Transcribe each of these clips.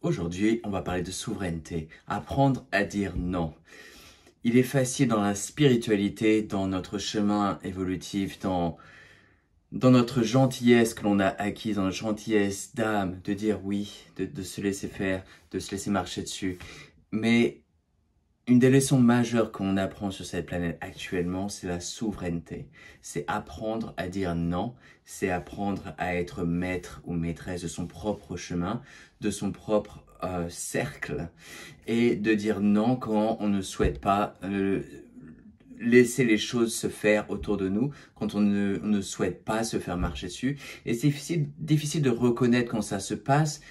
Aujourd'hui, on va parler de souveraineté, apprendre à dire non. Il est facile dans la spiritualité, dans notre chemin évolutif, dans notre gentillesse que l'on a acquise, dans notre gentillesse d'âme, de dire oui, de se laisser faire, de se laisser marcher dessus. Mais une des leçons majeures qu'on apprend sur cette planète actuellement, c'est la souveraineté. C'est apprendre à dire non, c'est apprendre à être maître ou maîtresse de son propre chemin, de son propre cercle, et de dire non quand on ne souhaite pas laisser les choses se faire autour de nous, quand on ne souhaite pas se faire marcher dessus. Et c'est difficile de reconnaître quand ça se passe,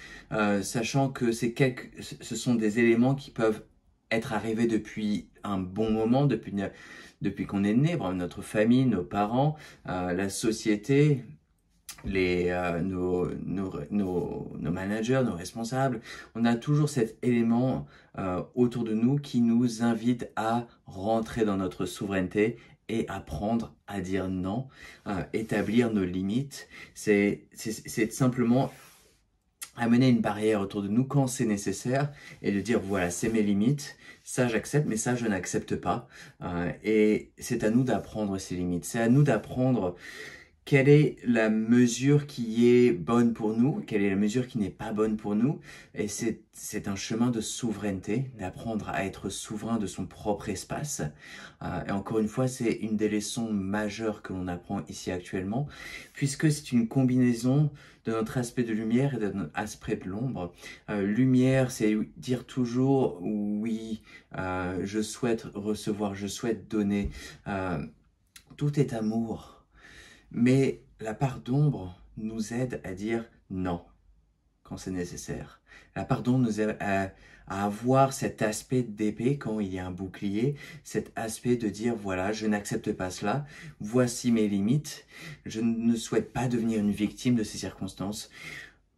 sachant que ce sont des éléments qui peuvent être arrivés depuis un bon moment, depuis qu'on est né, vraiment, notre famille, nos parents, la société, nos managers, nos responsables. On a toujours cet élément autour de nous qui nous invite à rentrer dans notre souveraineté et apprendre à dire non, établir nos limites. C'est simplement amener une barrière autour de nous quand c'est nécessaire et de dire voilà, c'est mes limites, ça j'accepte, mais ça je n'accepte pas. Et c'est à nous d'apprendre ces limites, c'est à nous d'apprendre quelle est la mesure qui est bonne pour nous, quelle est la mesure qui n'est pas bonne pour nous. Et c'est un chemin de souveraineté, d'apprendre à être souverain de son propre espace. Et encore une fois, c'est une des leçons majeures que l'on apprend ici actuellement, puisque c'est une combinaison de notre aspect de lumière et de notre aspect de l'ombre. Lumière, c'est dire toujours oui, je souhaite recevoir, je souhaite donner. Tout est amour. Mais la part d'ombre nous aide à dire non quand c'est nécessaire. La part d'ombre nous aide à avoir cet aspect d'épée quand il y a un bouclier, cet aspect de dire voilà, je n'accepte pas cela, voici mes limites, je ne souhaite pas devenir une victime de ces circonstances.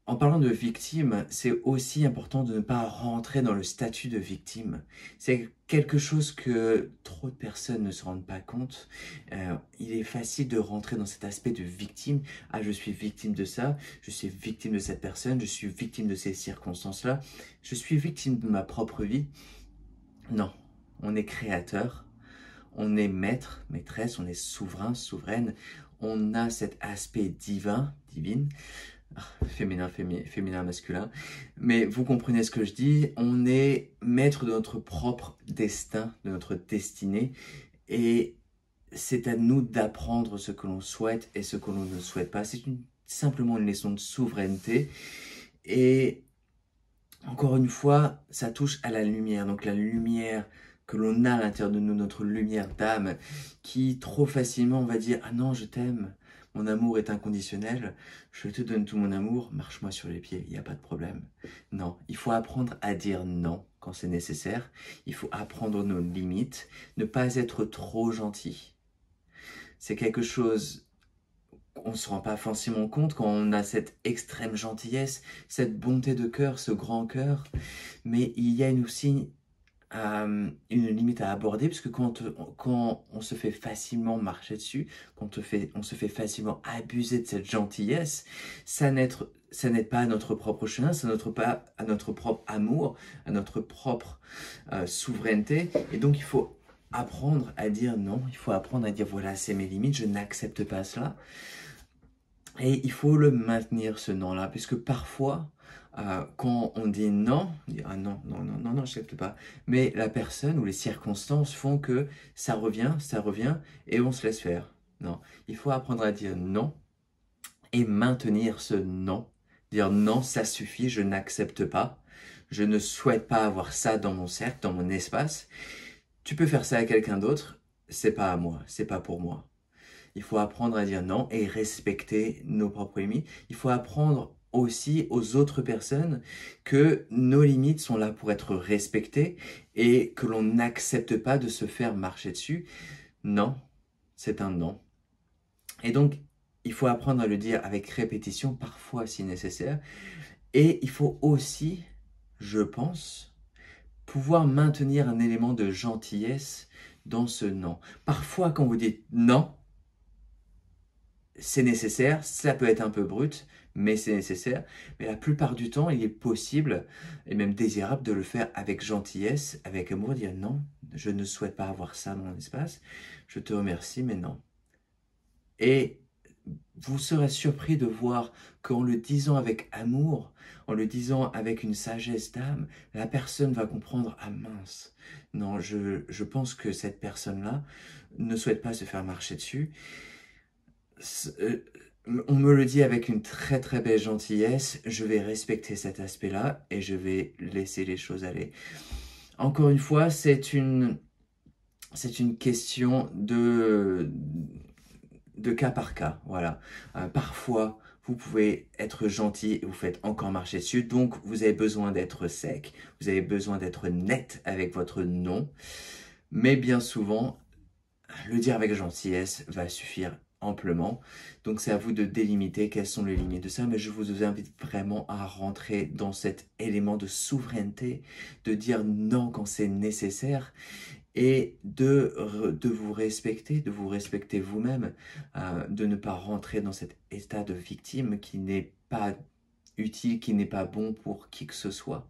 En parlant de victime, c'est aussi important de ne pas rentrer dans le statut de victime. C'est quelque chose que trop de personnes ne se rendent pas compte. Il est facile de rentrer dans cet aspect de victime. Ah, je suis victime de ça, je suis victime de cette personne, je suis victime de ces circonstances-là, je suis victime de ma propre vie. Non, on est créateur, on est maître, maîtresse, on est souverain, souveraine. On a cet aspect divine. Féminin, masculin. Mais vous comprenez ce que je dis, on est maître de notre propre destin, de notre destinée, et c'est à nous d'apprendre ce que l'on souhaite et ce que l'on ne souhaite pas. C'est simplement une leçon de souveraineté, et encore une fois, ça touche à la lumière, donc la lumière que l'on a à l'intérieur de nous, notre lumière d'âme, qui trop facilement va dire « Ah non, je t'aime, mon amour est inconditionnel, je te donne tout mon amour, marche-moi sur les pieds, il n'y a pas de problème. » Non, il faut apprendre à dire non quand c'est nécessaire, il faut apprendre nos limites, ne pas être trop gentil. C'est quelque chose on ne se rend pas forcément compte quand on a cette extrême gentillesse, cette bonté de cœur, ce grand cœur, mais il y a aussi une limite à aborder, parce que quand on se fait facilement marcher dessus, quand on se fait facilement abuser de cette gentillesse, ça n'aide pas à notre propre chemin, ça n'aide pas à notre propre amour, à notre propre souveraineté, et donc il faut apprendre à dire non, il faut apprendre à dire voilà, c'est mes limites, je n'accepte pas cela. Et il faut le maintenir, ce non-là, puisque parfois, quand on dit non, on dit ah non, non, non, non, non, je n'accepte pas. Mais la personne ou les circonstances font que ça revient, et on se laisse faire. Non, il faut apprendre à dire non et maintenir ce non. Dire non, ça suffit, je n'accepte pas. Je ne souhaite pas avoir ça dans mon cercle, dans mon espace. Tu peux faire ça à quelqu'un d'autre, c'est pas à moi, c'est pas pour moi. Il faut apprendre à dire non et respecter nos propres limites. Il faut apprendre aussi aux autres personnes que nos limites sont là pour être respectées et que l'on n'accepte pas de se faire marcher dessus. Non, c'est un non. Et donc, il faut apprendre à le dire avec répétition, parfois si nécessaire. Et il faut aussi, je pense, pouvoir maintenir un élément de gentillesse dans ce non. Parfois, quand vous dites non, c'est nécessaire, ça peut être un peu brut, mais c'est nécessaire. Mais la plupart du temps, il est possible et même désirable de le faire avec gentillesse, avec amour, dire non, je ne souhaite pas avoir ça dans mon espace, je te remercie, mais non. Et vous serez surpris de voir qu'en le disant avec amour, en le disant avec une sagesse d'âme, la personne va comprendre, ah mince, non, je pense que cette personne-là ne souhaite pas se faire marcher dessus. On me le dit avec une très très belle gentillesse, je vais respecter cet aspect-là et je vais laisser les choses aller. Encore une fois, c'est une question de cas par cas, voilà. Parfois, vous pouvez être gentil et vous faites encore marcher dessus, donc vous avez besoin d'être sec, vous avez besoin d'être net avec votre non, mais bien souvent, le dire avec gentillesse va suffire amplement. Donc c'est à vous de délimiter quelles sont les limites de ça, mais je vous invite vraiment à rentrer dans cet élément de souveraineté, de dire non quand c'est nécessaire et de vous respecter vous-même, de ne pas rentrer dans cet état de victime qui n'est pas utile, qui n'est pas bon pour qui que ce soit.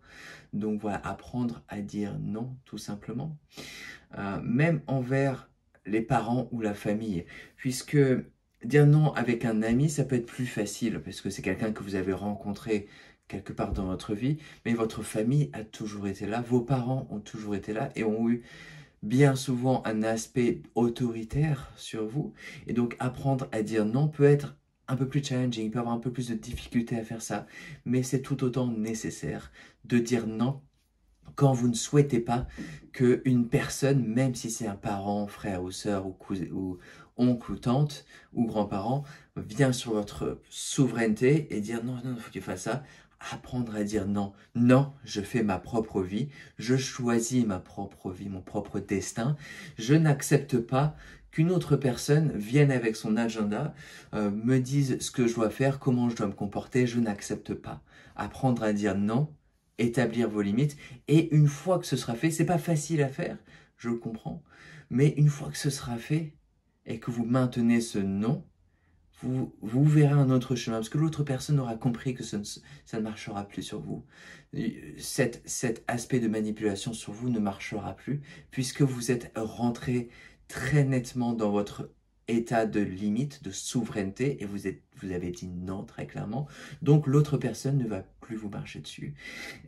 Donc voilà, apprendre à dire non, tout simplement. Même envers les parents ou la famille, puisque dire non avec un ami, ça peut être plus facile, parce que c'est quelqu'un que vous avez rencontré quelque part dans votre vie, mais votre famille a toujours été là, vos parents ont toujours été là et ont eu bien souvent un aspect autoritaire sur vous, et donc apprendre à dire non peut être un peu plus challenging, peut avoir un peu plus de difficulté à faire ça, mais c'est tout autant nécessaire de dire non quand vous ne souhaitez pas qu'une personne, même si c'est un parent, frère ou sœur, ou oncle ou tante, ou grand-parent, vient sur votre souveraineté et dire non, non, il faut que tu fasses ça. Apprendre à dire non. Non, je fais ma propre vie, je choisis ma propre vie, mon propre destin. Je n'accepte pas qu'une autre personne vienne avec son agenda, me dise ce que je dois faire, comment je dois me comporter. Je n'accepte pas. Apprendre à dire non, établir vos limites, et une fois que ce sera fait, c'est pas facile à faire, je le comprends, mais une fois que ce sera fait et que vous maintenez ce non, vous verrez un autre chemin, parce que l'autre personne aura compris que ça ne marchera plus sur vous. Cet aspect de manipulation sur vous ne marchera plus, puisque vous êtes rentré très nettement dans votre état de limite, de souveraineté, et vous avez dit non très clairement. Donc l'autre personne ne va plus vous marcher dessus.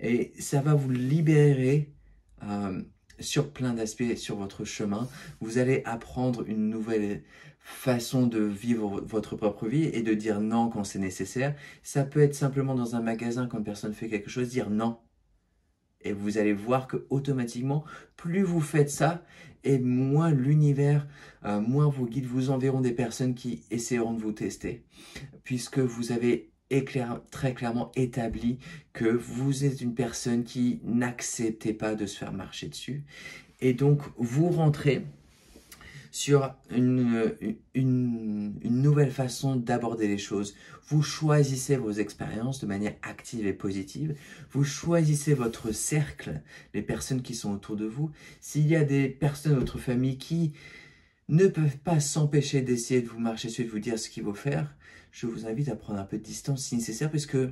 Et ça va vous libérer sur plein d'aspects sur votre chemin. Vous allez apprendre une nouvelle façon de vivre votre propre vie et de dire non quand c'est nécessaire. Ça peut être simplement dans un magasin quand une personne fait quelque chose, dire non. Et vous allez voir que automatiquement, plus vous faites ça, et moins l'univers, moins vos guides vous enverront des personnes qui essaieront de vous tester. Puisque vous avez très clairement établi que vous êtes une personne qui n'acceptait pas de se faire marcher dessus. Et donc, vous rentrez sur une nouvelle façon d'aborder les choses. Vous choisissez vos expériences de manière active et positive. Vous choisissez votre cercle, les personnes qui sont autour de vous. S'il y a des personnes de votre famille qui ne peuvent pas s'empêcher d'essayer de vous marcher dessus, de vous dire ce qu'il faut faire, je vous invite à prendre un peu de distance si nécessaire, parce que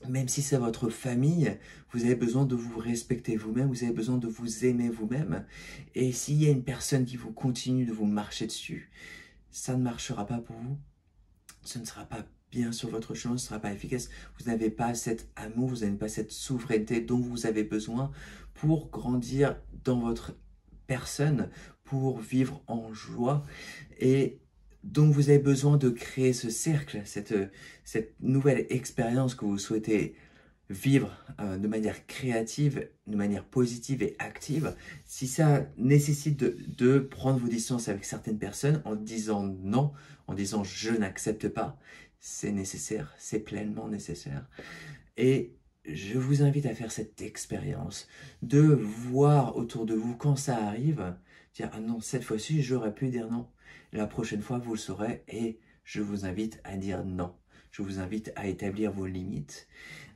même si c'est votre famille, vous avez besoin de vous respecter vous-même, vous avez besoin de vous aimer vous-même. Et s'il y a une personne qui vous continue de vous marcher dessus, ça ne marchera pas pour vous. Ce ne sera pas bien sur votre chemin, ce ne sera pas efficace. Vous n'avez pas cet amour, vous n'avez pas cette souveraineté dont vous avez besoin pour grandir dans votre personne, pour vivre en joie. Et donc vous avez besoin de créer ce cercle, cette nouvelle expérience que vous souhaitez vivre de manière créative, de manière positive et active. Si ça nécessite de prendre vos distances avec certaines personnes en disant non, en disant je n'accepte pas, c'est nécessaire, c'est pleinement nécessaire. Et je vous invite à faire cette expérience, de voir autour de vous quand ça arrive, dire ah non, cette fois-ci j'aurais pu dire non. La prochaine fois, vous le saurez et je vous invite à dire non. Je vous invite à établir vos limites,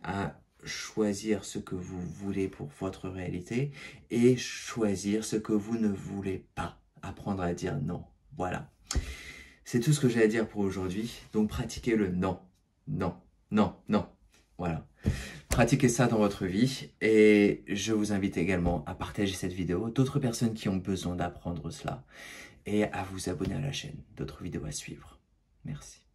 à choisir ce que vous voulez pour votre réalité et choisir ce que vous ne voulez pas. Apprendre à dire non. Voilà. C'est tout ce que j'ai à dire pour aujourd'hui. Donc pratiquez le non, non, non, non. Voilà. Pratiquez ça dans votre vie et je vous invite également à partager cette vidéo à d'autres personnes qui ont besoin d'apprendre cela et à vous abonner à la chaîne. D'autres vidéos à suivre. Merci.